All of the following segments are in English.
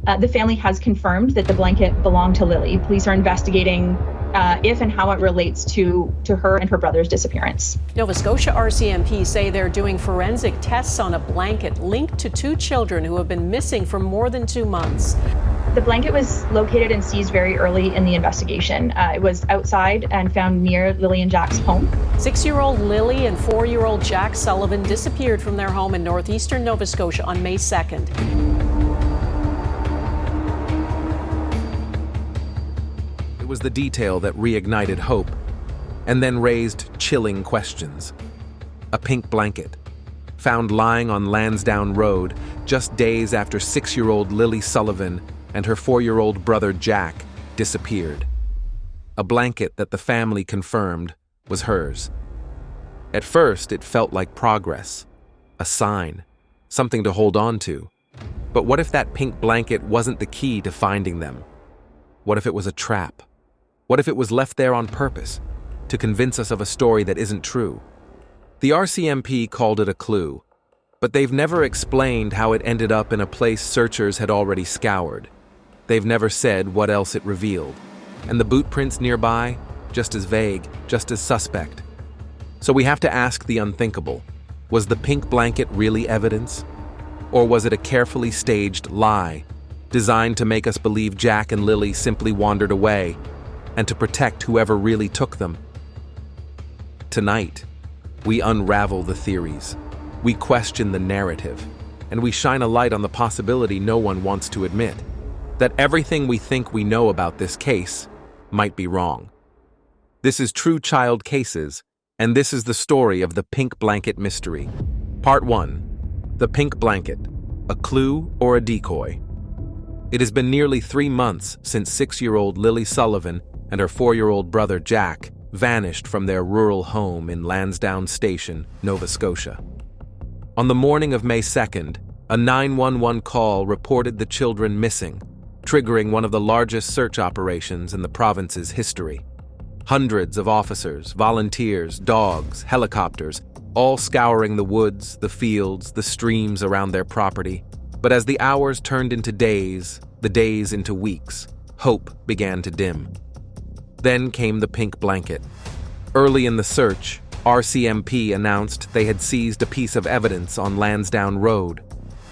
The family has confirmed that the blanket belonged to Lilly. Police are investigating if and how it relates to her and her brother's disappearance. Nova Scotia RCMP say they're doing forensic tests on a blanket linked to two children who have been missing for more than 2 months. The blanket was located and seized very early in the investigation. It was outside and found near Lilly and Jack's home. 6-year-old Lilly and 4-year-old Jack Sullivan disappeared from their home in northeastern Nova Scotia on May 2nd. It was the detail that reignited hope and then raised chilling questions. A pink blanket, found lying on Lansdowne Road just days after 6-year-old Lilly Sullivan and her 4-year-old brother Jack disappeared. A blanket that the family confirmed was hers. At first, it felt like progress, a sign, something to hold on to. But what if that pink blanket wasn't the key to finding them? What if it was a trap? What if it was left there on purpose, to convince us of a story that isn't true? The RCMP called it a clue, but they've never explained how it ended up in a place searchers had already scoured. They've never said what else it revealed. And the boot prints nearby, just as vague, just as suspect. So we have to ask the unthinkable. Was the pink blanket really evidence? Or was it a carefully staged lie, designed to make us believe Jack and Lilly simply wandered away, and to protect whoever really took them? Tonight, we unravel the theories. We question the narrative, and we shine a light on the possibility no one wants to admit, that everything we think we know about this case might be wrong. This is True Child Cases, and this is the story of the Pink Blanket Mystery. Part 1. The Pink Blanket, a clue or a decoy? It has been nearly 3 months since 6-year-old Lilly Sullivan and her 4-year-old brother Jack vanished from their rural home in Lansdowne Station, Nova Scotia. On the morning of May 2nd, a 911 call reported the children missing, triggering one of the largest search operations in the province's history. Hundreds of officers, volunteers, dogs, helicopters, all scouring the woods, the fields, the streams around their property. But as the hours turned into days, the days into weeks, hope began to dim. Then came the pink blanket. Early in the search, RCMP announced they had seized a piece of evidence on Lansdowne Road,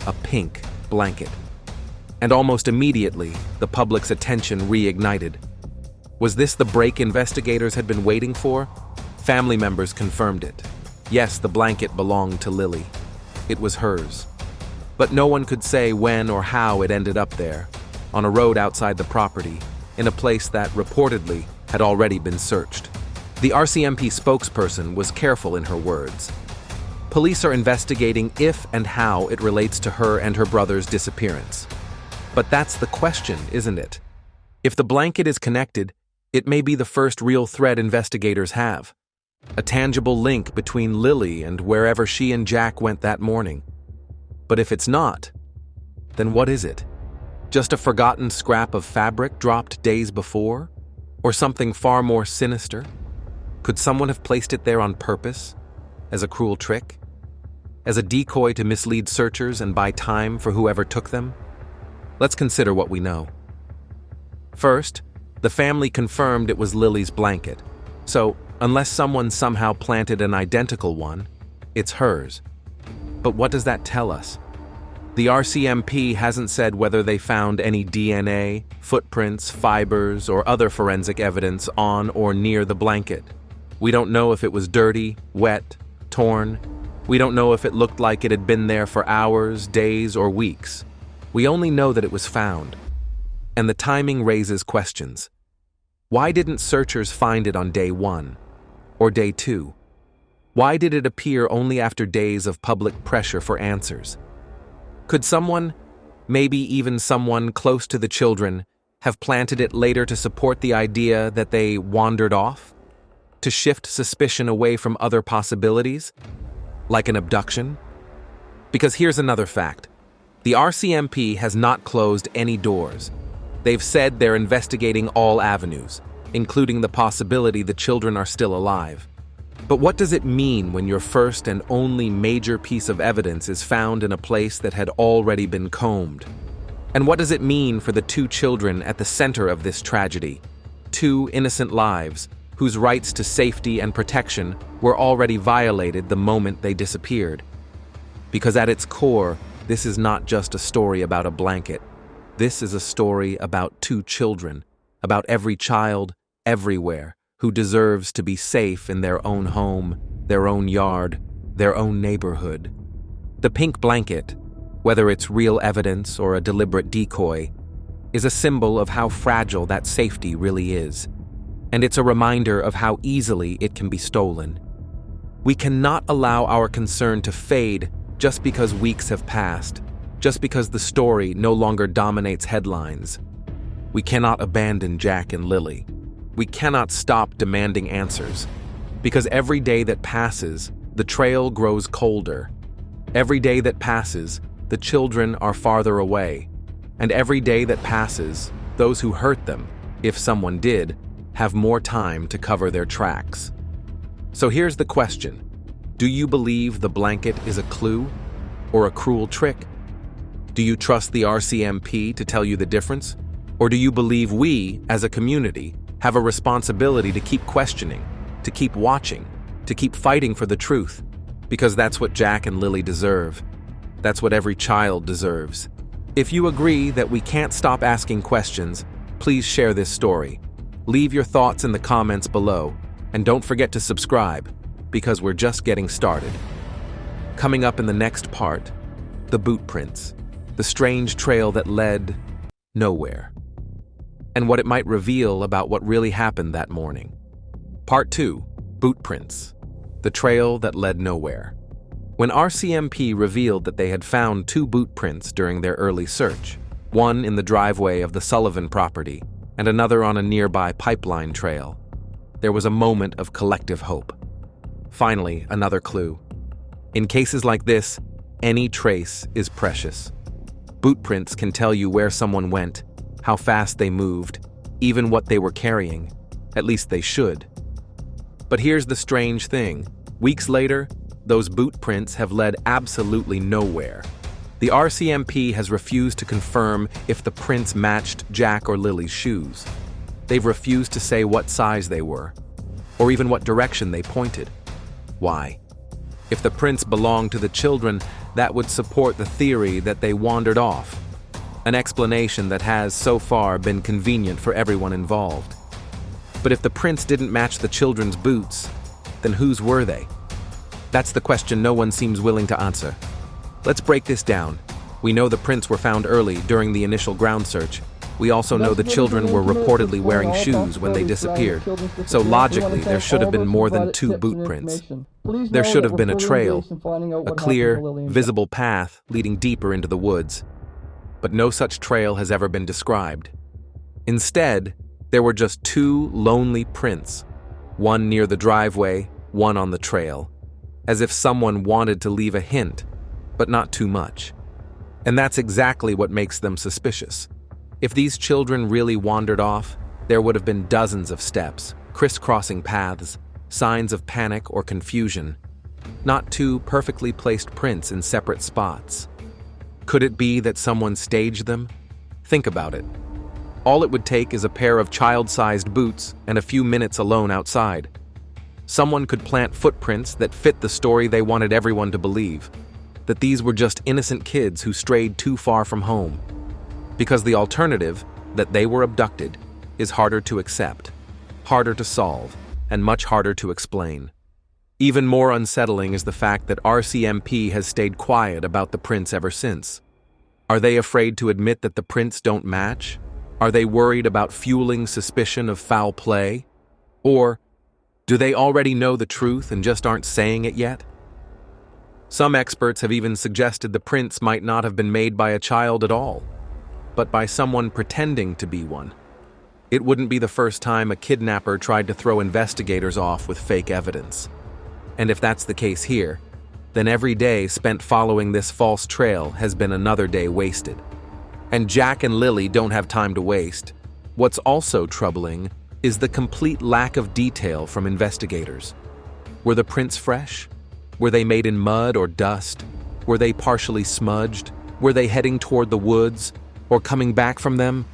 a pink blanket. And almost immediately, the public's attention reignited. Was this the break investigators had been waiting for? Family members confirmed it. Yes, the blanket belonged to Lilly. It was hers. But no one could say when or how it ended up there, on a road outside the property, in a place that, reportedly, had already been searched. The RCMP spokesperson was careful in her words. Police are investigating if and how it relates to her and her brother's disappearance. But that's the question, isn't it? If the blanket is connected, it may be the first real thread investigators have. A tangible link between Lilly and wherever she and Jack went that morning. But if it's not, then what is it? Just a forgotten scrap of fabric dropped days before? Or something far more sinister? Could someone have placed it there on purpose? As a cruel trick? As a decoy to mislead searchers and buy time for whoever took them? Let's consider what we know. First, the family confirmed it was Lilly's blanket. So, unless someone somehow planted an identical one, it's hers. But what does that tell us? The RCMP hasn't said whether they found any DNA, footprints, fibers, or other forensic evidence on or near the blanket. We don't know if it was dirty, wet, torn. We don't know if it looked like it had been there for hours, days, or weeks. We only know that it was found. And the timing raises questions. Why didn't searchers find it on day 1? Or day 2? Why did it appear only after days of public pressure for answers? Could someone, maybe even someone close to the children, have planted it later to support the idea that they wandered off? To shift suspicion away from other possibilities? Like an abduction? Because here's another fact. The RCMP has not closed any doors. They've said they're investigating all avenues, including the possibility the children are still alive. But what does it mean when your first and only major piece of evidence is found in a place that had already been combed? And what does it mean for the two children at the center of this tragedy? Two innocent lives whose rights to safety and protection were already violated the moment they disappeared. Because at its core, this is not just a story about a blanket. This is a story about two children, about every child, everywhere, who deserves to be safe in their own home, their own yard, their own neighborhood. The pink blanket, whether it's real evidence or a deliberate decoy, is a symbol of how fragile that safety really is. And it's a reminder of how easily it can be stolen. We cannot allow our concern to fade just because weeks have passed, just because the story no longer dominates headlines. We cannot abandon Jack and Lilly. We cannot stop demanding answers, because every day that passes, the trail grows colder. Every day that passes, the children are farther away. And every day that passes, those who hurt them, if someone did, have more time to cover their tracks. So here's the question. Do you believe the blanket is a clue or a cruel trick? Do you trust the RCMP to tell you the difference? Or do you believe we, as a community, have a responsibility to keep questioning, to keep watching, to keep fighting for the truth? Because that's what Jack and Lilly deserve. That's what every child deserves. If you agree that we can't stop asking questions, please share this story. Leave your thoughts in the comments below, and don't forget to subscribe, because we're just getting started. Coming up in the next part, the boot prints, the strange trail that led nowhere, and what it might reveal about what really happened that morning. Part 2, boot prints, the trail that led nowhere. When RCMP revealed that they had found 2 boot prints during their early search, one in the driveway of the Sullivan property and another on a nearby pipeline trail, there was a moment of collective hope. Finally, another clue. In cases like this, any trace is precious. Boot prints can tell you where someone went, how fast they moved, even what they were carrying. At least they should. But here's the strange thing. Weeks later, those boot prints have led absolutely nowhere. The RCMP has refused to confirm if the prints matched Jack or Lily's shoes. They've refused to say what size they were, or even what direction they pointed. Why? If the prints belonged to the children, that would support the theory that they wandered off, an explanation that has so far been convenient for everyone involved. But if the prints didn't match the children's boots, then whose were they? That's the question no one seems willing to answer. Let's break this down. We know the prints were found early during the initial ground search. We also know the children were reportedly wearing shoes when they disappeared. So logically, there should have been more than 2 boot prints. There should have been a trail, a clear, visible path leading deeper into the woods. But no such trail has ever been described. Instead, there were just 2 lonely prints, one near the driveway, one on the trail, as if someone wanted to leave a hint, but not too much. And that's exactly what makes them suspicious. If these children really wandered off, there would have been dozens of steps, crisscrossing paths, signs of panic or confusion, not 2 perfectly placed prints in separate spots. Could it be that someone staged them? Think about it. All it would take is a pair of child-sized boots and a few minutes alone outside. Someone could plant footprints that fit the story they wanted everyone to believe, that these were just innocent kids who strayed too far from home. Because the alternative, that they were abducted, is harder to accept, harder to solve, and much harder to explain. Even more unsettling is the fact that RCMP has stayed quiet about the prints ever since. Are they afraid to admit that the prints don't match? Are they worried about fueling suspicion of foul play? Or do they already know the truth and just aren't saying it yet? Some experts have even suggested the prints might not have been made by a child at all, but by someone pretending to be one. It wouldn't be the first time a kidnapper tried to throw investigators off with fake evidence. And if that's the case here, then every day spent following this false trail has been another day wasted. And Jack and Lilly don't have time to waste. What's also troubling is the complete lack of detail from investigators. Were the prints fresh? Were they made in mud or dust? Were they partially smudged? Were they heading toward the woods? or coming back from them?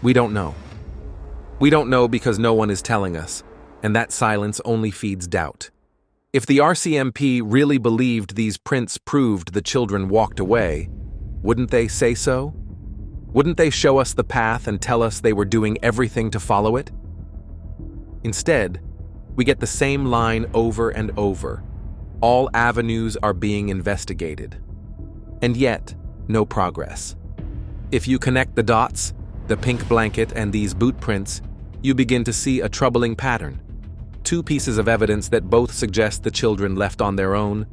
We don't know. We don't know because no one is telling us, and that silence only feeds doubt. If the RCMP really believed these prints proved the children walked away, wouldn't they say so? Wouldn't they show us the path and tell us they were doing everything to follow it? Instead, we get the same line over and over. All avenues are being investigated. And yet, no progress. If you connect the dots, the pink blanket and these boot prints, you begin to see a troubling pattern. Two pieces of evidence that both suggest the children left on their own,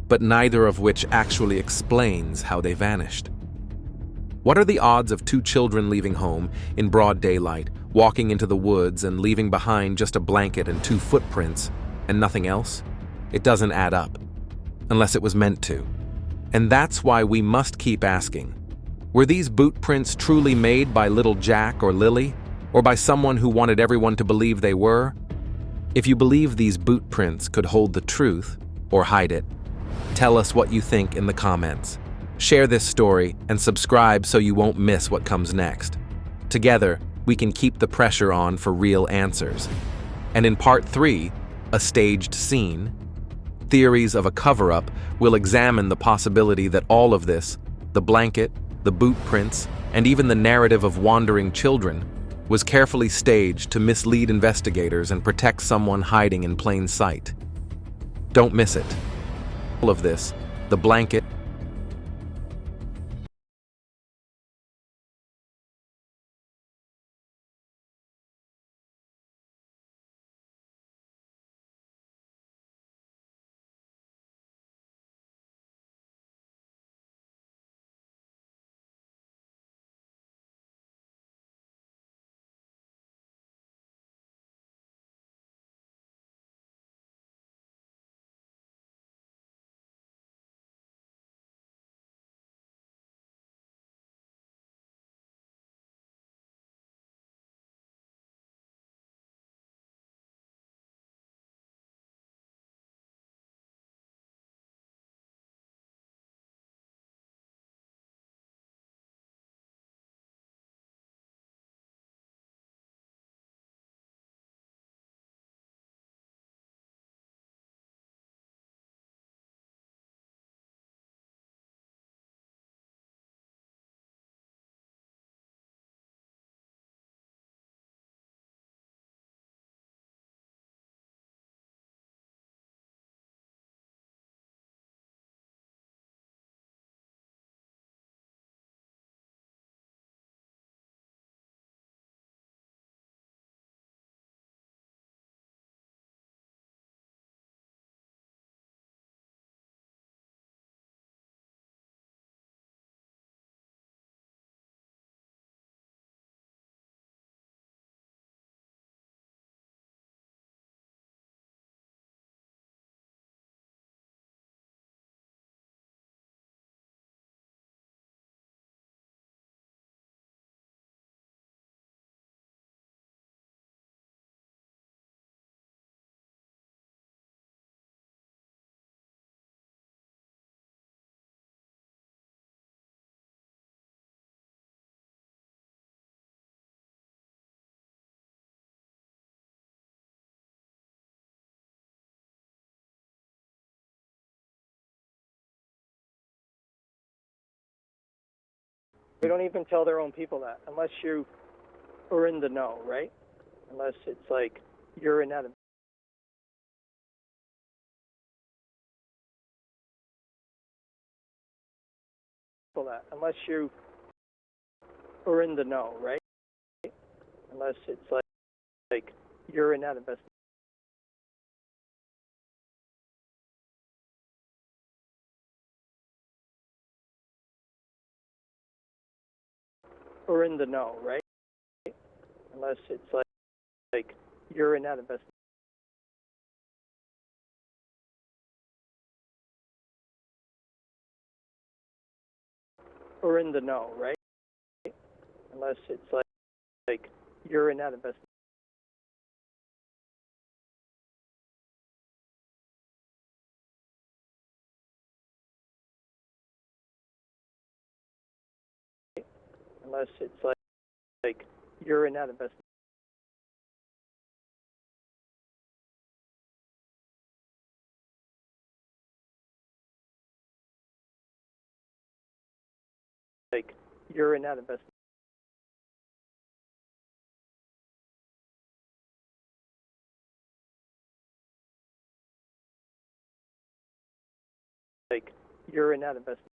but neither of which actually explains how they vanished. What are the odds of two children leaving home in broad daylight, walking into the woods and leaving behind just a blanket and two footprints, and nothing else? It doesn't add up, unless it was meant to. And that's why we must keep asking. Were these boot prints truly made by little Jack or Lily, or by someone who wanted everyone to believe they were? If you believe these boot prints could hold the truth, or hide it, tell us what you think in the comments. Share this story and subscribe so you won't miss what comes next. Together, we can keep the pressure on for real answers. And in part 3, a staged scene, Theories of a Cover-Up, will examine the possibility that all of this, the blanket, the boot prints, and even the narrative of wandering children, was carefully staged to mislead investigators and protect someone hiding in plain sight. Don't miss it. All of this, the blanket, They don't even tell their own people that unless you are in the know, right? Unless it's like you're in that. That unless you are in the know, right? Unless it's like you're in that investigation. Or in the know, right? Unless it's like you're in that investigation. Or in the know, right? Unless it's like you're in that investigation. unless it's like you're in that investigation. Like you're in that investigation. Like you're in that investigation.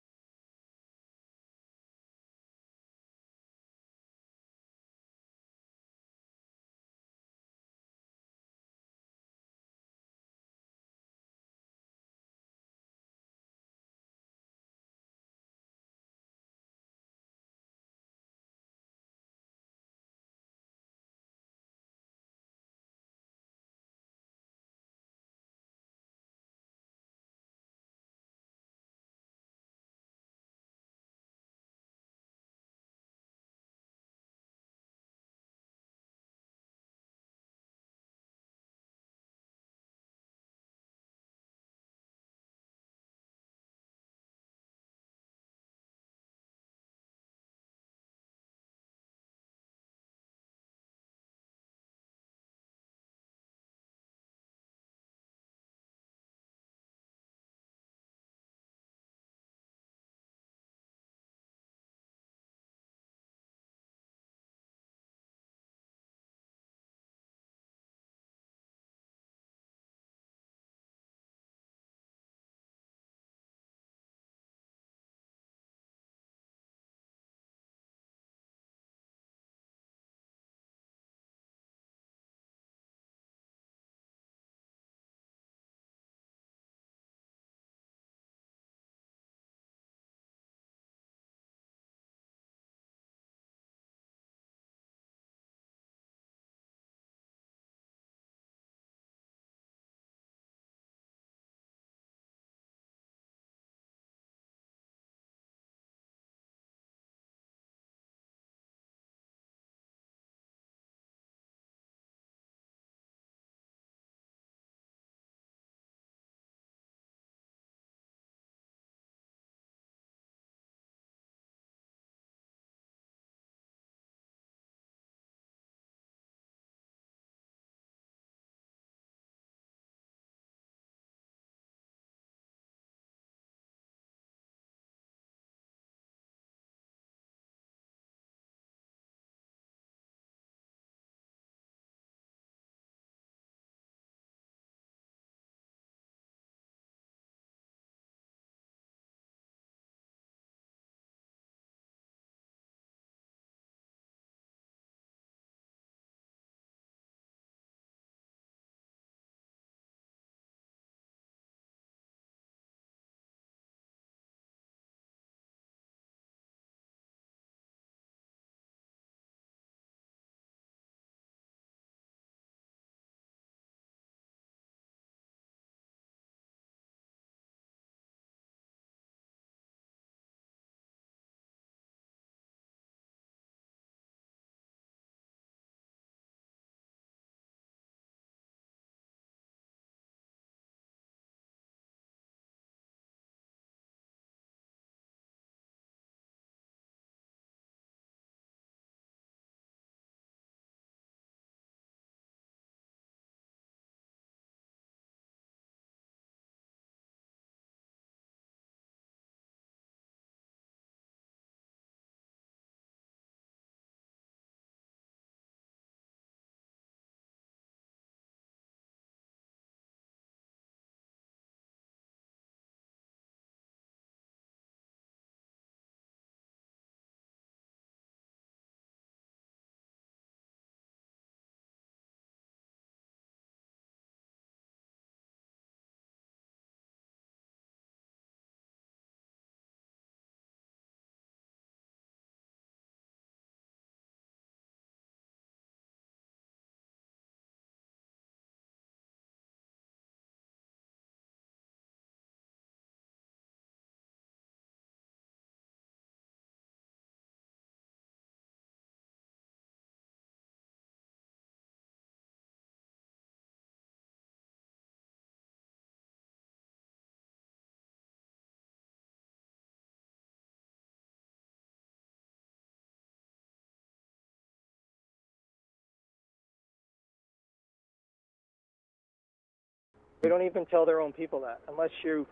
They don't even tell their own people that unless you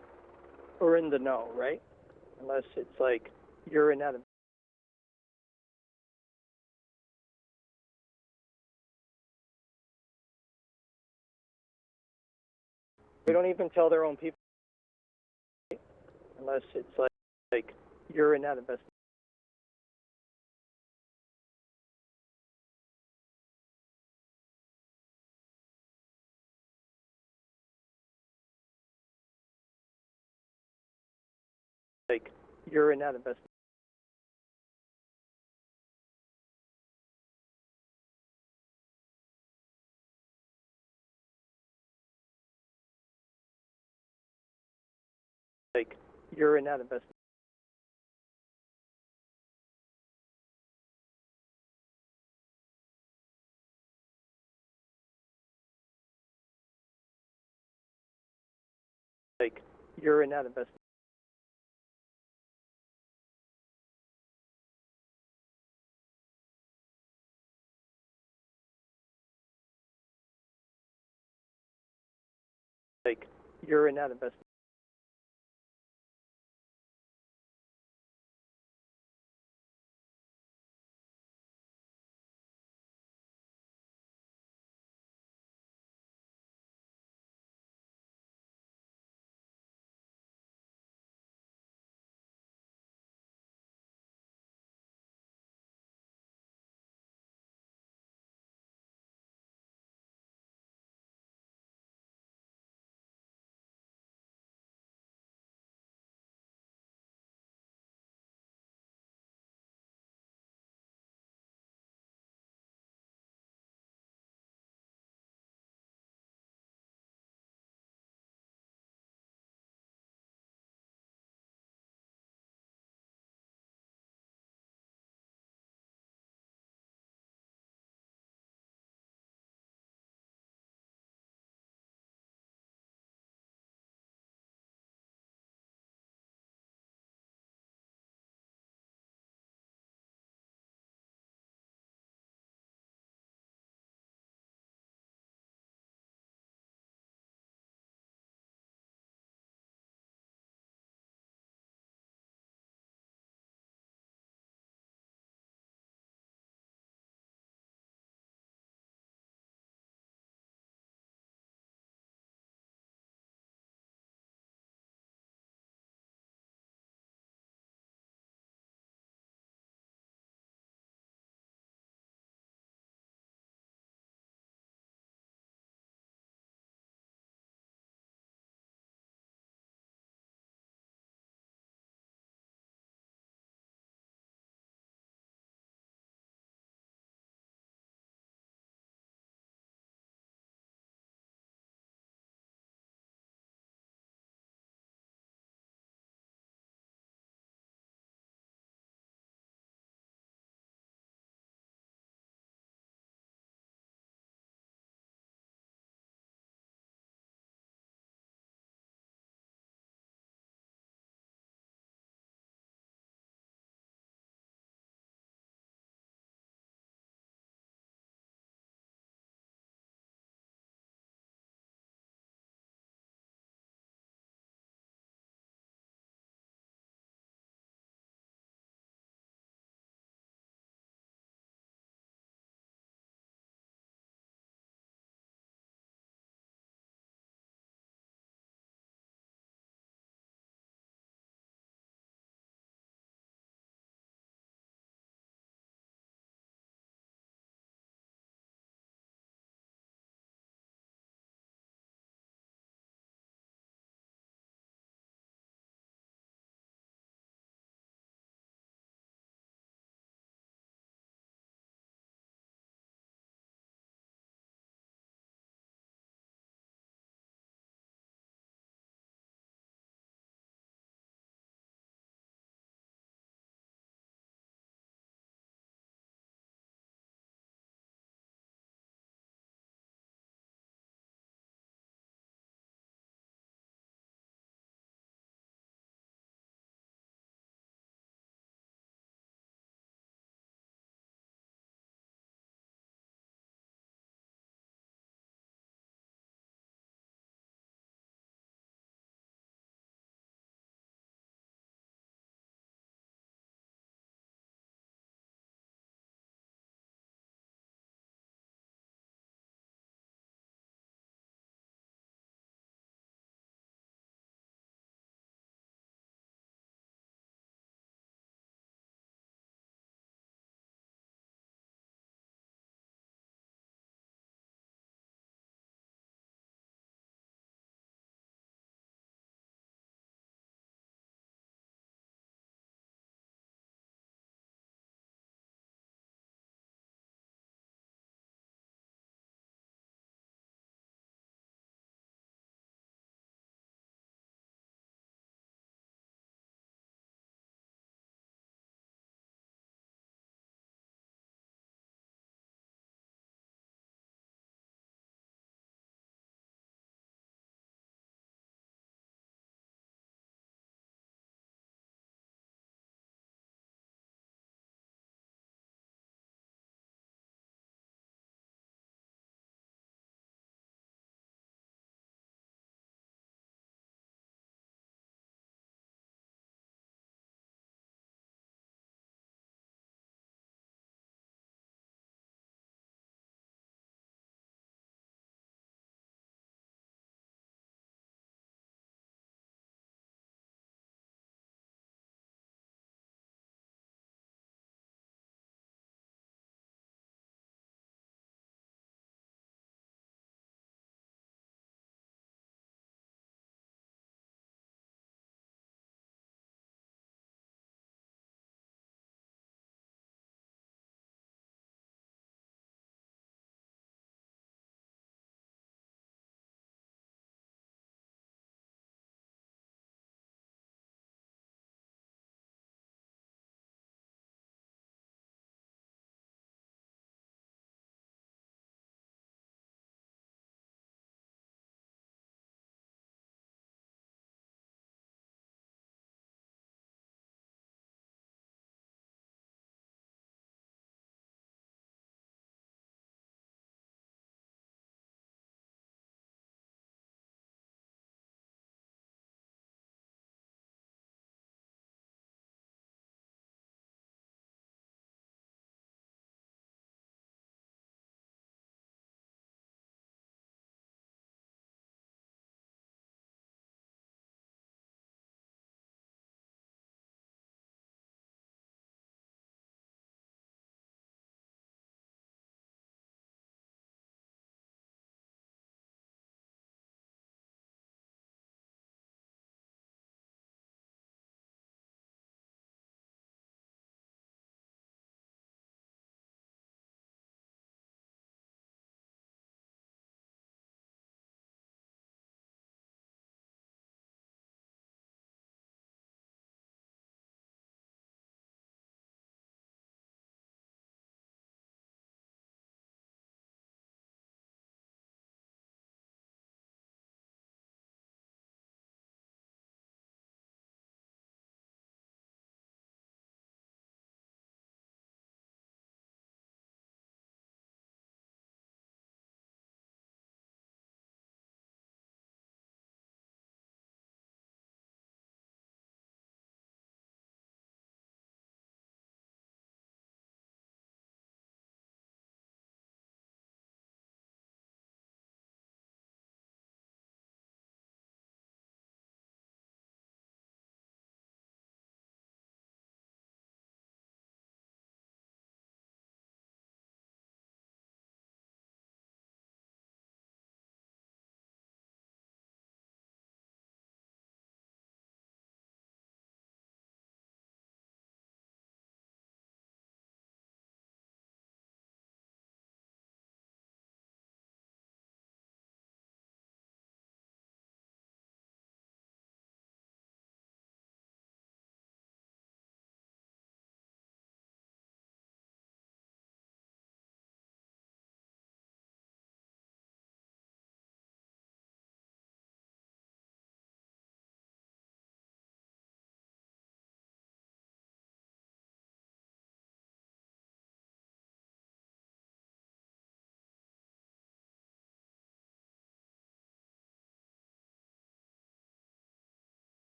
are in the know, right? Unless it's like you're in that. They don't even tell their own people unless it's like you're in that investigation. Like you're in that investigation. Like you're in that investigation. Like you're in that investigation. Like you're in that investigation.